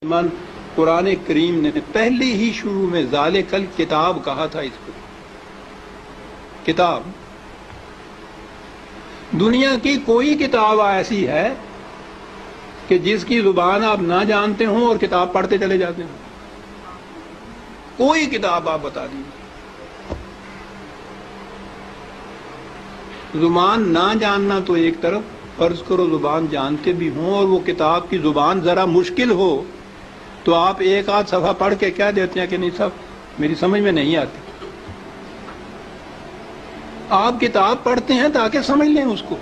من قرآن کریم نے پہلی ہی شروع میں ذالکل کتاب کہا تھا. اس کو کتاب، دنیا کی کوئی کتاب ایسی ہے کہ جس کی زبان آپ نہ جانتے ہوں اور کتاب پڑھتے چلے جاتے ہوں؟ کوئی کتاب آپ بتا دیجیے. زبان نہ جاننا تو ایک طرف، فرض کرو زبان جانتے بھی ہوں اور وہ کتاب کی زبان ذرا مشکل ہو تو آپ ایک آدھ صفحہ پڑھ کے کہہ دیتے ہیں کہ نہیں صاحب میری سمجھ میں نہیں آتی. آپ کتاب پڑھتے ہیں تاکہ سمجھ لیں اس کو.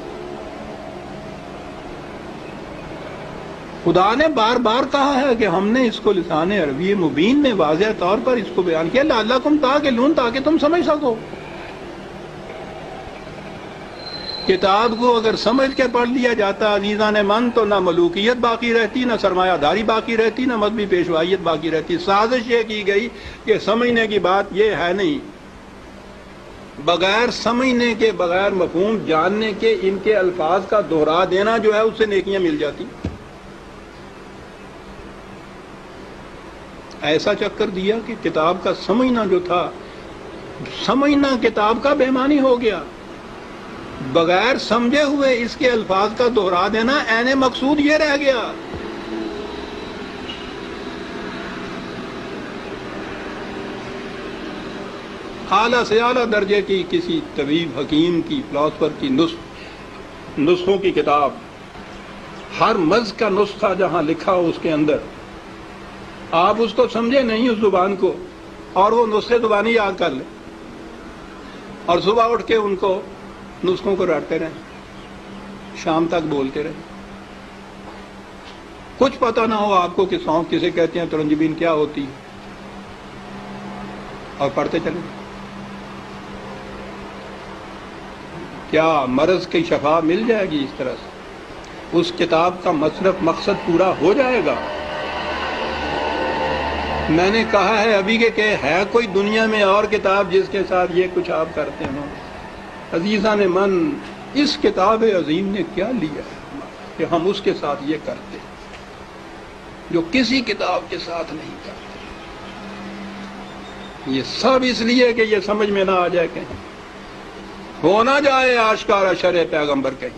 خدا نے بار بار کہا ہے کہ ہم نے اس کو لسان عربی مبین میں واضح طور پر اس کو بیان کیا، لعلکم تعقلون، تاکہ تم سمجھ سکو. کتاب کو اگر سمجھ کے پڑھ لیا جاتا عزیزان من تو نہ ملوکیت باقی رہتی، نہ سرمایہ داری باقی رہتی، نہ مذہبی پیشوائیت باقی رہتی. سازش یہ کی گئی کہ سمجھنے کی بات یہ ہے نہیں، بغیر سمجھنے کے، بغیر مفہوم جاننے کے ان کے الفاظ کا دوہرا دینا جو ہے اس سے نیکیاں مل جاتی. ایسا چکر دیا کہ کتاب کا سمجھنا جو تھا، سمجھنا کتاب کا بے معنی ہو گیا. بغیر سمجھے ہوئے اس کے الفاظ کا دوہرا دینا عین مقصود یہ رہ گیا. اعلیٰ سے اعلیٰ درجے کی کسی طبیب، حکیم کی، فلاسفر کی نسخوں کی کتاب، ہر مرض کا نسخہ جہاں لکھا ہو اس کے اندر، آپ اس کو سمجھے نہیں اس زبان کو اور وہ نسخے زبانی یاد کر لیں اور صبح اٹھ کے ان کو نسخوں کو رٹتے رہیں، شام تک بولتے رہیں. کچھ پتہ نہ ہو آپ کو کہ سونف کسے کہتے ہیں، ترنجبین کیا ہوتی ہے، اور پڑھتے چلیں. کیا مرض کی شفا مل جائے گی اس طرح سے؟ اس کتاب کا مصرف مقصد پورا ہو جائے گا؟ میں نے کہا ہے ابھی کہ ہے کوئی دنیا میں اور کتاب جس کے ساتھ یہ کچھ آپ کرتے ہوں؟ عزیزان من، اس کتاب عظیم نے کیا لیا ہے کہ ہم اس کے ساتھ یہ کرتے جو کسی کتاب کے ساتھ نہیں کرتے؟ یہ سب اس لیے کہ یہ سمجھ میں نہ آ جائے، کہیں ہو نہ جائے آشکارا شرع پیغمبر. کہیں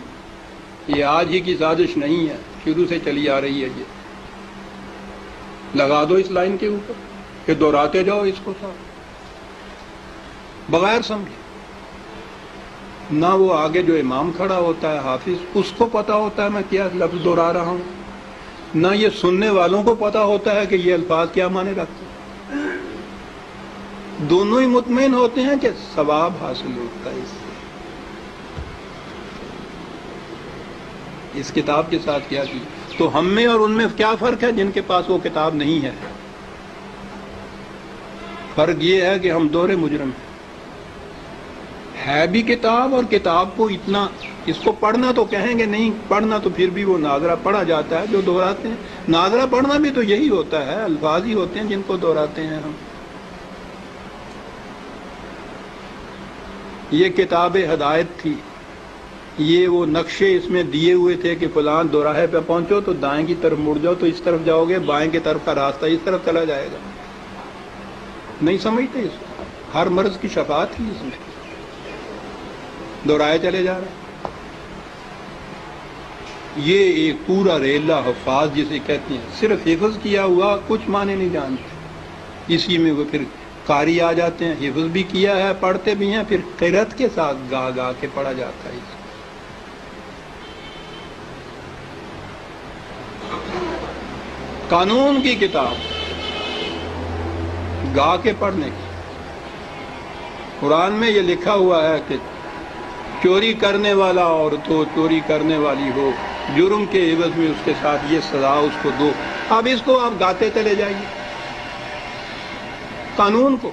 یہ آج ہی کی سازش نہیں ہے، شروع سے چلی آ رہی ہے. یہ لگا دو اس لائن کے اوپر کہ دہراتے جاؤ اس کو ساتھ بغیر سمجھے. نہ وہ آگے جو امام کھڑا ہوتا ہے حافظ، اس کو پتا ہوتا ہے میں کیا لفظ دہرا رہا ہوں، نہ یہ سننے والوں کو پتا ہوتا ہے کہ یہ الفاظ کیا معنی رکھتے ہیں. دونوں ہی مطمئن ہوتے ہیں کہ ثواب حاصل ہوتا ہے اس سے. اس کتاب کے ساتھ کیا کی تو ہم میں اور ان میں کیا فرق ہے جن کے پاس وہ کتاب نہیں ہے؟ فرق یہ ہے کہ ہم دوہرے مجرم ہیں. ہے بھی کتاب، اور کتاب کو اتنا، اس کو پڑھنا تو کہیں گے نہیں، پڑھنا تو پھر بھی وہ ناظرہ پڑھا جاتا ہے جو دہراتے ہیں. ناظرہ پڑھنا بھی تو یہی ہوتا ہے، الفاظ ہی ہوتے ہیں جن کو دہراتے ہیں ہم. یہ کتاب ہدایت تھی، یہ وہ نقشے اس میں دیے ہوئے تھے کہ فلان دوراہے پہ پہنچو تو دائیں کی طرف مڑ جاؤ تو اس طرف جاؤ گے، بائیں کی طرف کا راستہ اس طرف چلا جائے گا. نہیں سمجھتے اس کو. ہر مرض کی شفا تھی اس میں، دورائے چلے جا رہے. یہ ایک پورا ریلا حفاظ جسے کہتے ہیں، صرف حفظ کیا ہوا، کچھ معنی نہیں جانتے. اسی میں وہ پھر قاری آ جاتے ہیں، حفظ بھی کیا ہے، پڑھتے بھی ہیں، پھر قرأت کے ساتھ گا گا کے پڑھا جاتا ہے. قانون کی کتاب گا کے پڑھنے کی. قرآن میں یہ لکھا ہوا ہے کہ چوری کرنے والا عورت ہو، چوری کرنے والی ہو، جرم کے عوض میں اس کے ساتھ یہ سزا اس کو دو. اب اس کو آپ گاتے چلے جائیے قانون کو.